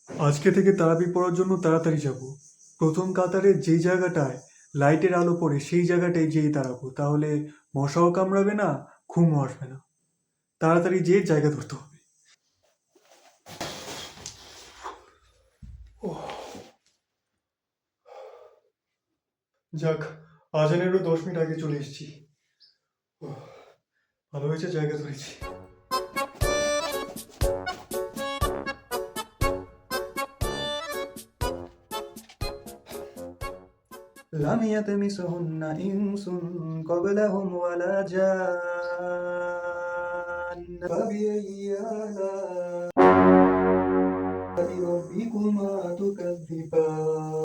আজকে থেকে তারাবি পড়ার জন্য তাড়াতাড়ি যাব। প্রথম কাতারে যেই জায়গাটায় লাইটের আলো পড়ে সেই জায়গাটায় যেয়ে দাঁড়াবো, তাহলে মশাও কামড়াবে না, ঘুমও আসবে না। তাড়াতাড়ি যেয়ে জায়গা ধরতে হবে। যাক, আজানেরও 10 মিনিট আগে চলে এসেছি। ভালো হয়েছে জায়গা ধরেছি। লাম ইয়াতমিসহুন্না ইনসুন ক্বাবলাহুম ওয়ালা জান ফাবিআইয়ি আলা'i রাব্বিকুমা তুকাযযিবান।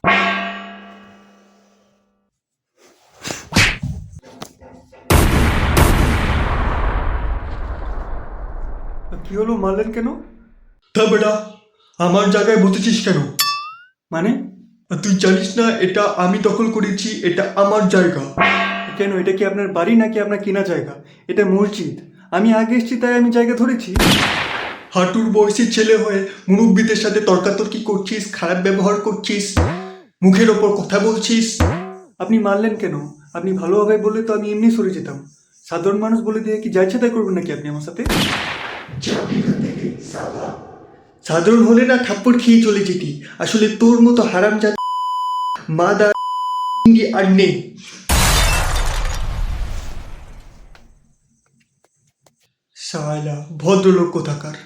কি হলো, মারলেন কেন? তা বেটা, আমার জায়গায় বসেছিস কেন? মানে? তুই জানিস না এটা আমি দখল করেছি, এটা আমার জায়গা। কেন, এটা কি আপনার বাড়ি নাকি আপনার কেনা জায়গা? এটা মসজিদ। আমি আগে এসেছি তাই আমি জায়গা ধরেছি। হাঁটুর বয়সী ছেলে হয়ে মুরব্বীদের সাথে তর্কাতর্কি করছিস, খারাপ ব্যবহার করছিস, মুখের ওপর কথা বলছিস। আপনি মারলেন কেন? আপনি ভালোভাবে বললে তো আমি এমনি সরে যেতাম। সাধারণ মানুষ বলে দিয়ে কি যা ইচ্ছা তাই করবেন নাকি আপনি আমার সাথে? সাধারণ হলে না থাপ্পড় খেয়ে চলে যেতি। আসলে তোর মতো হারামজাদা মাদা আর নেই। শালা ভদ্রলোক কোথাকার।